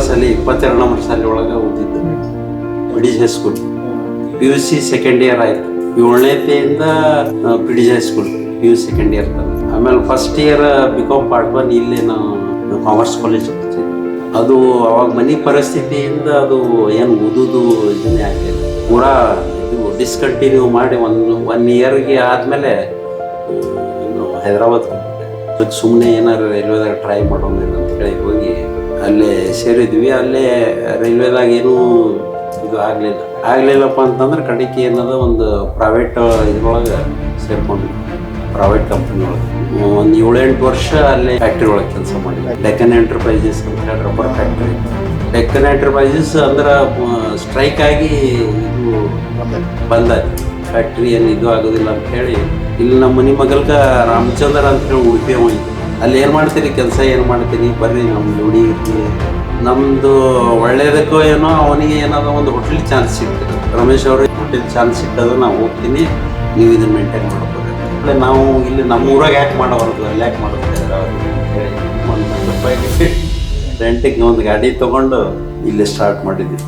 ಸಾಲಿ 22 ನಂಬರ್ ಸಾಲಿ ಒಳಗೆ ಓದಿದ್ದು ಪಿಡಿಜ್ ಹೈಸ್ಕೂಲ್. PUC ಸೆಕೆಂಡ್ ಇಯರ್ ಆಯ್ತು. 7ನೇತೆಯಿಂದ ಪಿಡಿಜ್ ಹೈಸ್ಕೂಲ್ PU ಸೆಕೆಂಡ್ ಇಯರ್. ಆಮೇಲೆ ಫಸ್ಟ್ ಇಯರ್ BCom ಪಾರ್ಟ್ 1 ಇಲ್ಲಿ ನಾವು ಕಾಮರ್ಸ್ ಕಾಲೇಜ್. ಅದು ಅವಾಗ ಮನೆ ಪರಿಸ್ಥಿತಿಯಿಂದ ಅದು ಏನು ಓದೋದು ಇದನ್ನೇ ಆಗಲಿಲ್ಲ. ಪೂರಾ ಇದು ಡಿಸ್ಕಂಟಿನ್ಯೂ ಮಾಡಿ ಒನ್ ಇಯರ್ಗೆ ಆದಮೇಲೆ ಹೈದ್ರಾಬಾದ್ ಸುಮ್ಮನೆ ಏನಾರು ರೈಲ್ವೆದಾಗ ಟ್ರೈ ಮಾಡೋಣ ಅಂತ ಹೇಳಿ ಹೋಗಿ ಅಲ್ಲೇ ಸೇರಿದ್ವಿ. ಅಲ್ಲೇ ರೈಲ್ವೆದಾಗ ಏನೂ ಇದು ಆಗಲಿಲ್ಲಪ್ಪ ಅಂತಂದ್ರೆ ಕಡೆಗೆ ಏನದ ಒಂದು ಪ್ರೈವೇಟ್ ಇದ್ರೊಳಗೆ ಸೇರ್ಕೊಂಡ್ವಿ. ಪ್ರೈವೇಟ್ ಕಂಪ್ನಿ ಒಳಗೆ ಒಂದು 7-8 ವರ್ಷ ಅಲ್ಲೇ ಫ್ಯಾಕ್ಟ್ರಿ ಒಳಗೆ ಕೆಲಸ ಮಾಡಿದ್ವಿ. ಡೆಕ್ಕನ್ ಎಂಟರ್ಪ್ರೈಸಸ್ ಅಂತ ಹೇಳಿ ರಬ್ಬರ್ ಫ್ಯಾಕ್ಟ್ರಿ. ಡೆಕ್ಕನ್ ಎಂಟರ್ಪ್ರೈಸಸ್ ಅಂದ್ರೆ ಸ್ಟ್ರೈಕ್ ಆಗಿ ಇದು ಬಂದಾಯ್ತು. ಫ್ಯಾಕ್ಟ್ರಿ ಏನು ಇದು ಆಗೋದಿಲ್ಲ ಅಂತ ಹೇಳಿ ಇಲ್ಲಿ ನಮ್ಮ ಮನೆ ಮಗಲ್ಗ ರಾಮಚಂದ್ರ ಅಂತ ಹೇಳಿ ಉಡುಪಿ ಹೋಯ್ತು. ಅಲ್ಲಿ ಏನು ಮಾಡ್ತೀರಿ ಕೆಲಸ, ಏನು ಮಾಡ್ತೀರಿ, ಬರ್ರಿ ನಮ್ಮ ಜೋಡಿ ಇರ್ತೀವಿ. ನಮ್ಮದು ಒಳ್ಳೇದಕ್ಕೋ ಏನೋ ಅವನಿಗೆ ಏನಾದ್ರು ಒಂದು ಹೋಟೆಲ್ ಚಾನ್ಸ್ ಸಿಗ್ತದೆ. ರಮೇಶ್ ಅವ್ರಿಗೆ ಹೋಟೆಲ್ ಚಾನ್ಸ್ ಸಿಗ್ತದೆ, ನಾವು ಹೋಗ್ತೀನಿ, ನೀವು ಇದನ್ನ ಮೇಂಟೈನ್ ಮಾಡ್ಬೋದು. ನಾವು ಇಲ್ಲಿ ನಮ್ಮ ಊರಾಗ ಯಾಕೆ ಮಾಡೋವರ್ದು, ಅಲ್ಲಿ ಯಾಕೆ ಮಾಡೋದು ಹೇಳಿ ₹1 ರೆಂಟಿಗೆ ಒಂದು ಗಾಡಿ ತೊಗೊಂಡು ಇಲ್ಲಿ ಸ್ಟಾರ್ಟ್ ಮಾಡಿದ್ವಿ.